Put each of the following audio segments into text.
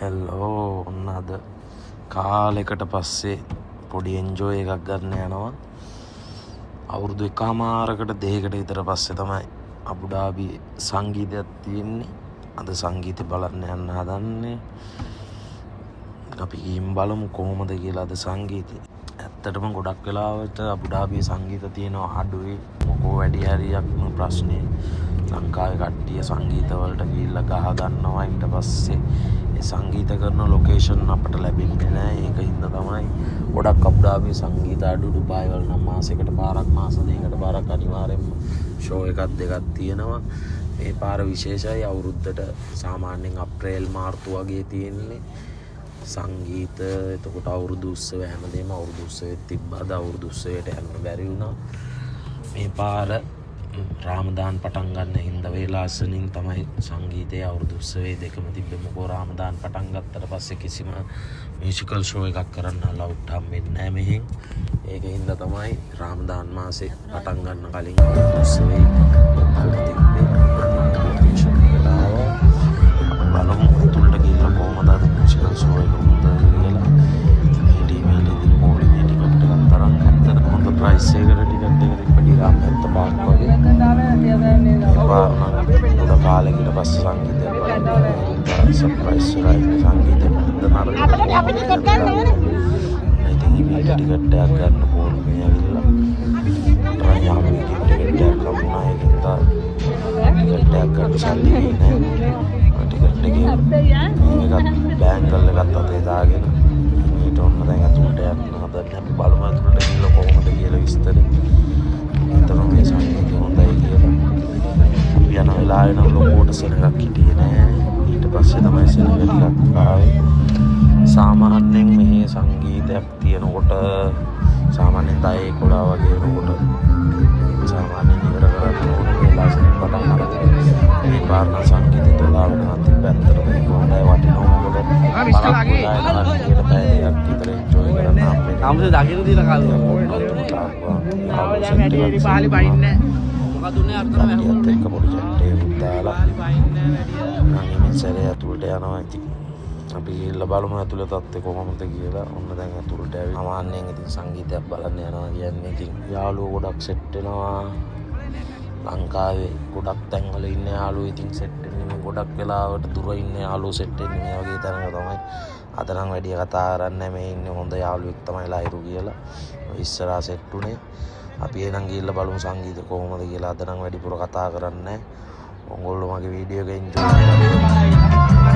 හෙල්ලෝ ඔන්න අද කාලෙකට පස්සේ පොඩි එන්ජෝයි එකක් ගන්න යනවා. අවුරුදු එකමාරකට දෙකකට විතර පස්සේ තමයි අබුඩාබි සංගීතයක් තියෙන්නේ. අද සංගීතය බලන්න යන්න හදන්නේ. අපි ගිහින් බලමු කොහොමද කියලා අද සංගීතය. ඇත්තටම ගොඩක් වෙලාවට අබුඩාබි සංගීත තියෙනවා අඩුයි. මොකෝ වැඩි හරියක්ම ප්‍රශ්නේ ලංකාවේ කට්ටිය සංගීත වලට ගිහිල්ලා ගහ ගන්නවා. ඊට පස්සේ ඒ සංගීත කරන ලොකේෂන් අපට ලැබෙන්නේ නැහැ. ඒක හින්දා තමයි ගොඩක් අබුඩාබි සංගීත අඩු. ඩුබායි වල නම් මාසෙකට පාරක් මාස දෙකකට පාරක් අනිවාර්යෙන්ම ෂෝ එකක් දෙකක් තියෙනවා. මේ පාර විශේෂයි. අවුරුද්දට සාමාන්‍යයෙන් අප්‍රේල් මාර්තු වගේ තියෙන්නේ සංගීත. එතකොට අවුරුදු උත්සව හැමදේම අවුරුදු උත්සවෙත් තිබ්බා. අවුරුදු උත්සවයට යන්න බැරි වුණා. මේ පාර රාමදාන් පටන් ගන්න හින්දා වේලාසනින් තමයි සංගීතයේ අවුරුදු උත්සවයේ දෙකම තිබ්බේ. මොකෝ රාමදාන් පටන් ගත්තට පස්සේ කිසිම මියුසිකල් ෂෝ එකක් කරන්න ලවුට් හම්බෙන්නේ නැහැ මෙහෙන්. ඒක හින්දා තමයි රාමදාන් මාසේ පටන් ගන්න කලින් අවුරුදු උත්සවයේ තිබ්බේ. බලමු තුලට ගිහලා කොහමද අද මියුසිකල් ෂෝ එක හොඳද කියලා. ටීවීලදී පොඩි ටිකට් එකක් තරම් ගත්තට හොඳ ප්‍රයිස් එකකට ටිකට් එක තිබ්බඩි රාම 75ක් වගේ. ගොඩ කාලෙකට පස්සේ සංගීතය බලන්න සර්ප්‍රයිස් එකයි. සංගීතෙ නරක අපිට ටිකට් ගන්න ඕනේ. ඉතින් ටිකට් එකක් ගන්න ඕනේ මේ ඇවිල්ලා. යාළුවෙක් ටිකට් එකක් ගන්නවා. ඒකෙන් ටිකට් එකක් ගන්න සල්ලි නෑ. ටිකට් එකේ මේකත් බෑන්කල් එකත් අතේ දාගෙන ඊට ඔන්න දැන් අතුලට යන්න හදන්නේ. අපි බලමු අතුලට ගිහලා කොහොමද කියලා විස්තරේ. හිතනවා මේ සංගීතය හොඳයි කියලා. යන වෙලාවේ නම් ලොකෝට සෙනඟක් හිටියේ නෑ. ඊට පස්සේ තමයි සෙනඟ ටිකක් ආවේ. සාමාන්‍යයෙන් මෙහි සංගීතයක් තියෙනකොට සාමාන්‍යයෙන් 10 11 වගේ වෙනකොට සාමාන්‍යයෙන් ඉවර කරන්න ඕනේ වෙලාවකින් පටන් ගන්නවා. මේ පාරණ සංගීතය 12කට නම් තිබ්බැත්තට මේක හොඳයි වටිනවා. මොකද විශ්වාසලාගේ පැයක් විතර එන්ජොයි කරන්න අපේ ආමුසේ දකින්න දීලා කාලේ වැඩි පහලි බයින්නේ මොකදුන්නේ අර්ථන වැහුන්නේ එක්ක පොඩි චැට් එකක් දාලා නම් ඉස්සරේ අතුලට යනවා. ඉතින් අපි ගිහලා බලමු අතුලේ තත්ත්වය කොහොමද කියලා. ඔන්න දැන් අතුලට ඇවිත් සාමාන්‍යයෙන් ඉතින් සංගීතයක් බලන්න යනවා කියන්නේ ඉතින් යාළුවෝ ගොඩක් සෙට් වෙනවා. ලංකාවේ ගොඩක් තැන්වල ඉන්න යාළුවෝ ඉතින් සෙට් වෙන්නේ ගොඩක් වෙලාවට දුර ඉන්න යාළුවෝ සෙට් වෙන්නේ මේ වගේ තැනක තමයි. අද නම් වැඩි කතා කරන්නේ මේ ඉන්නේ හොඳ යාළුවෙක් තමයි ලයිරු කියලා. ඉස්සරහා සෙට් උනේ. අපි එනං ගිහිල්ලා බලමු සංගීත කොහොමද කියලා. අද නම් වැඩිපුර කතා කරන්නේ. ඔයගොල්ලෝ මගේ වීඩියෝ එක එන්ජොයි කරලා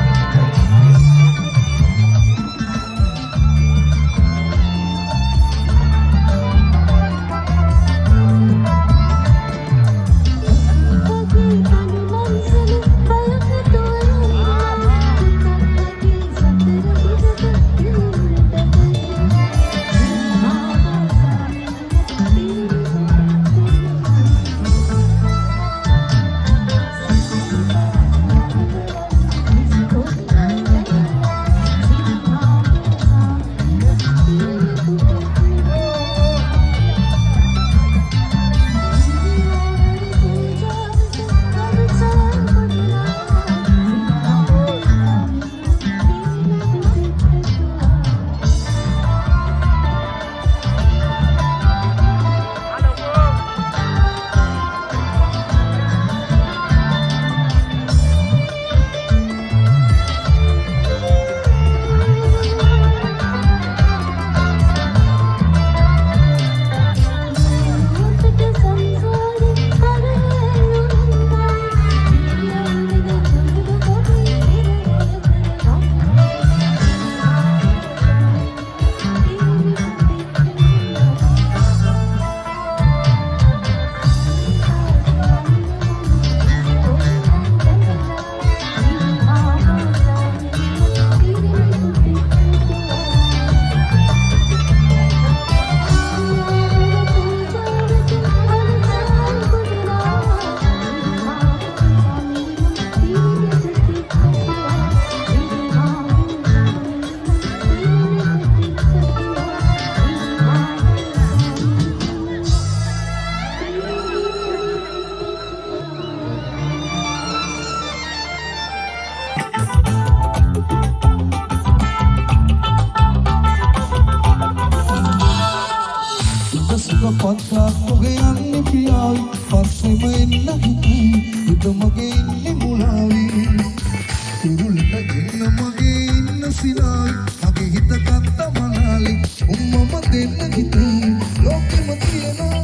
මගේ ඉන්න සිනාවි මගේ හිත ගත්ත මනාලි උම්මම දෙන්න හිතේ ලෝකෙම තියෙනවා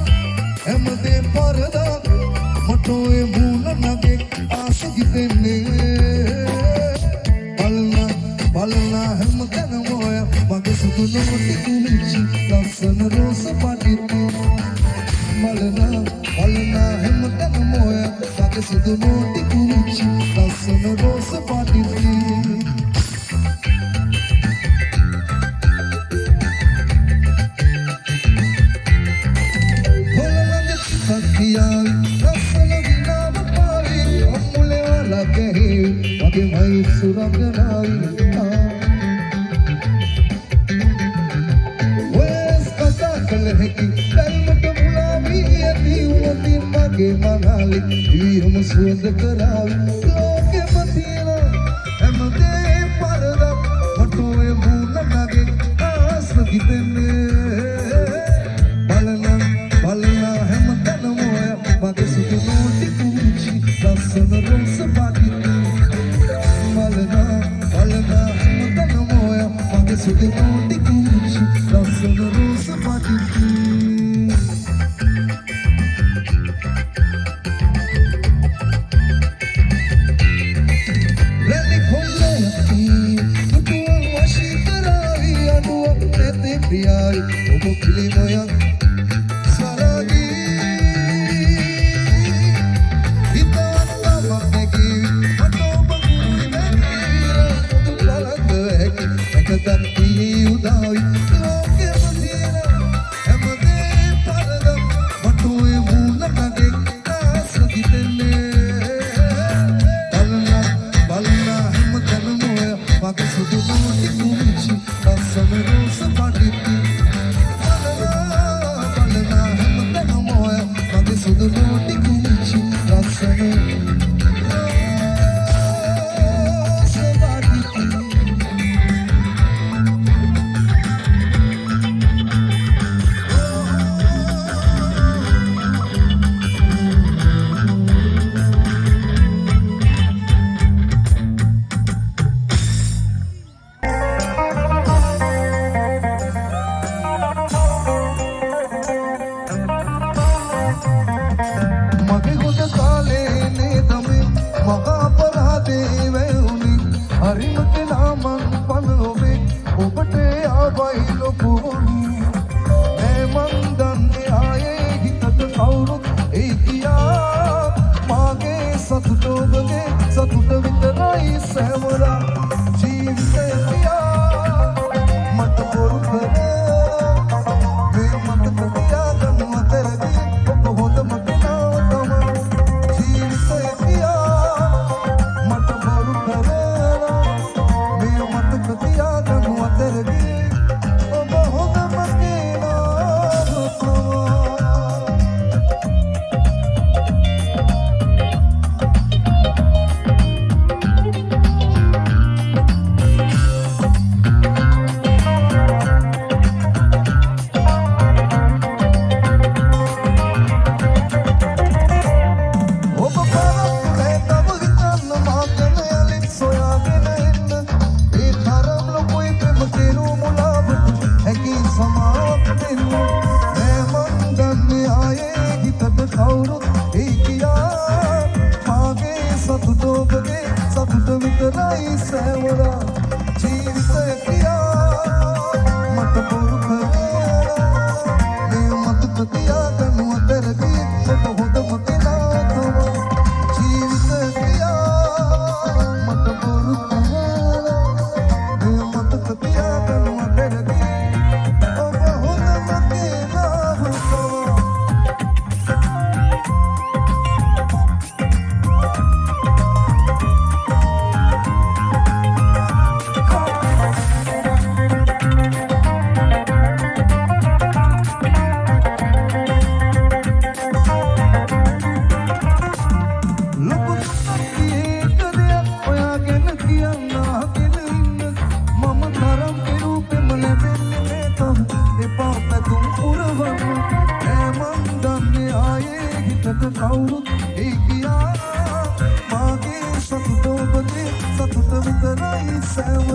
හැමදේ පරදා මට ඔය මූණ නගේ ආස හිතෙන්නේ බලනා හැමතැනම ඔය මගේ සුදු නොටි කුලිච්චි ලස්සන රෝස පාටිති බලනා හැමතැනම ඔය මගේ සුදු නොටි කුලිච්චි ලස්සන රෝස පාටිති Kiai, rasana vinama pali, amule wala kehi, mage mai suraganai. Wes kata kalheki, kalmata mulami ati umatin mage manali, hum sund karavi, loke matina, amade parada, matoe muna nage aas gitene. Balana hemtana moya, mage sudu noti kuchi, lasana rosa patiti. Balana hemtana moya, mage sudu noti kuchi, lasana rosa patiti. Rally khole ati, tutua washi karavi, aduwa nete priyai, obo kili moya.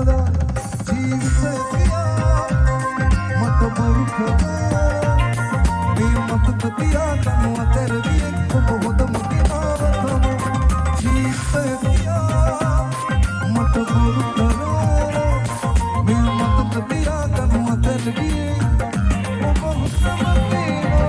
සදා ජීවිතය කියා මට බොරු කරා මේ මතක තියාගන්න අතරදී ඔබ හොඳම දිනාව තමයි ජීවිතය කියා මට බොරු කරා මේ මතක තියාගන්න අතරදී ඔබ හොඳම දිනාව තමයි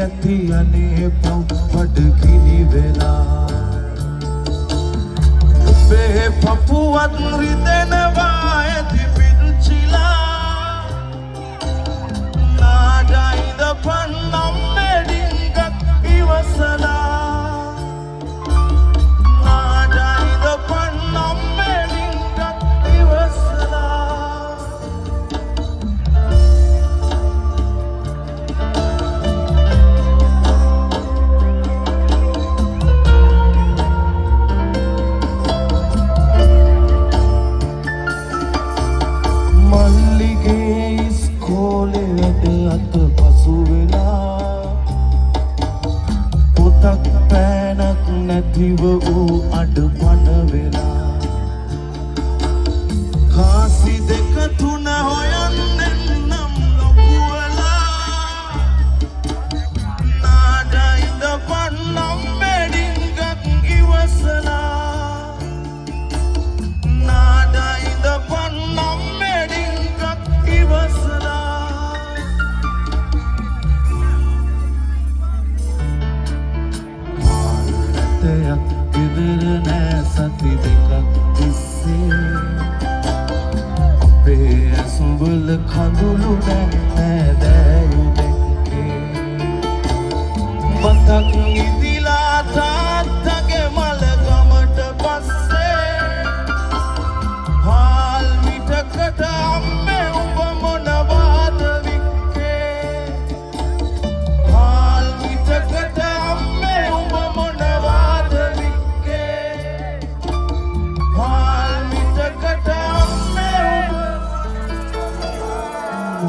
ඇති අනේ පව්පඩ කිරි වෙලා ඔබේ පපුවත් රිදෙනවා ඇති පිරුචිලා නාඩයිද පන්නම් මෙඩින්ගත් ඉවසලා නාඩයිද පන්නම් මෙඩින්ගත් ඉවසලා මල්ලිගේ ඉස්කෝලේ වැඩ අත පසු වෙලා පොතක් පෑනක් නැතිව ඌ අඩපණ වෙලා කාසි දෙක තුන හොයන්නෙන් නම් ලොකුවලා නාඩයිද පන්නම් මෙඩින්ගත් ඉවසලා නාඩයිද පන්නම් මෙඩින්ගත් ඉවසලා මාල්ලතයක් ගෙදර නෑ සති දෙකක් තිස්සේ අපේ ඇසුඹල කඳුළු නෑ දෑයු දැක්කේ බතක් ඉදිලා තාත්තගේ මලගමට පස්සේ හාල් මිටකට අම්මේ උඹ මොනවාද වික්කේ හාල් මිටකට අම්මේ උඹ මොනවාද වික්කේ හාල් මිටකට අම්මේ උඹ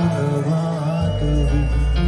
මොනවාද වික්කේ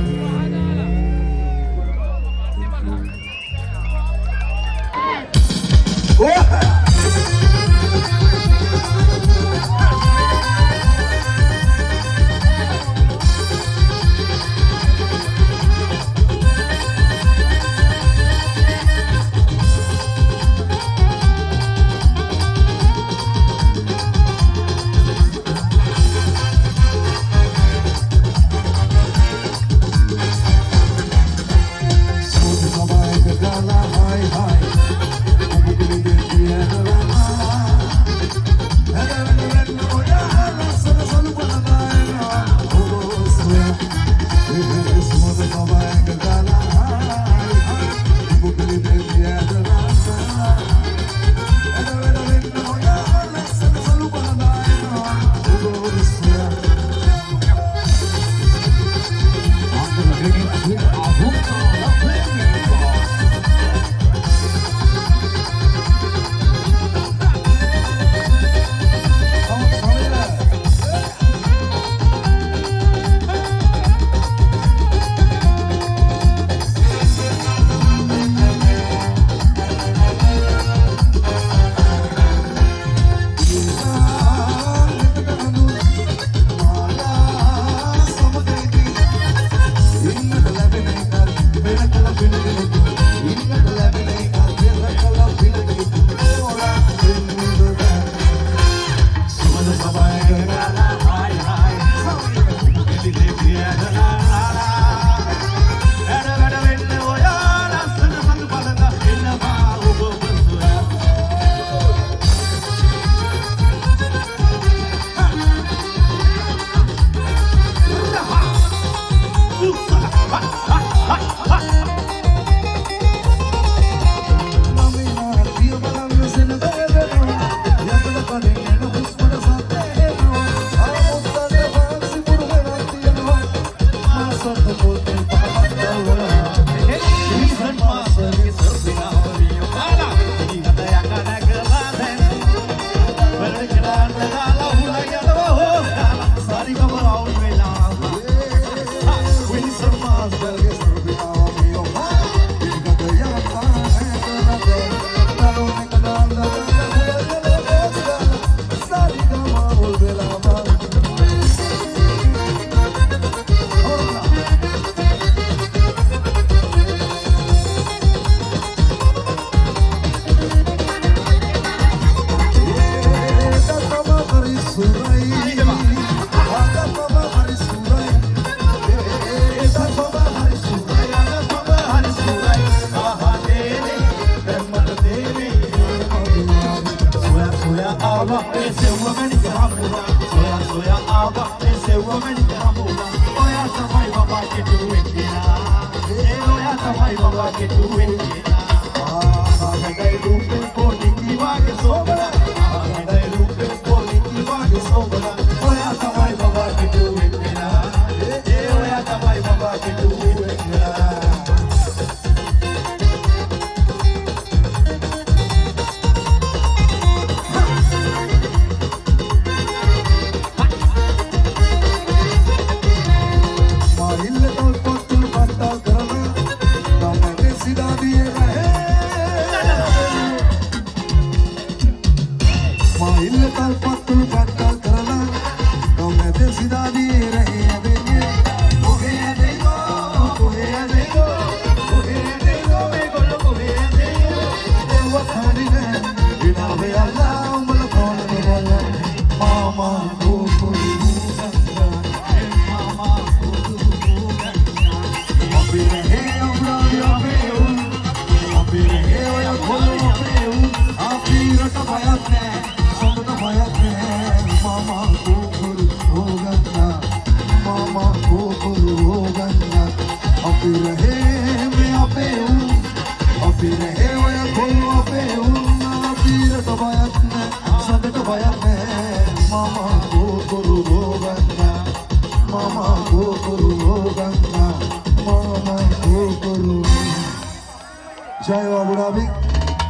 Jai Abu Dhabi,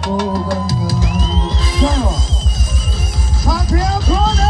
oh Ganga. Jai Champion Tony.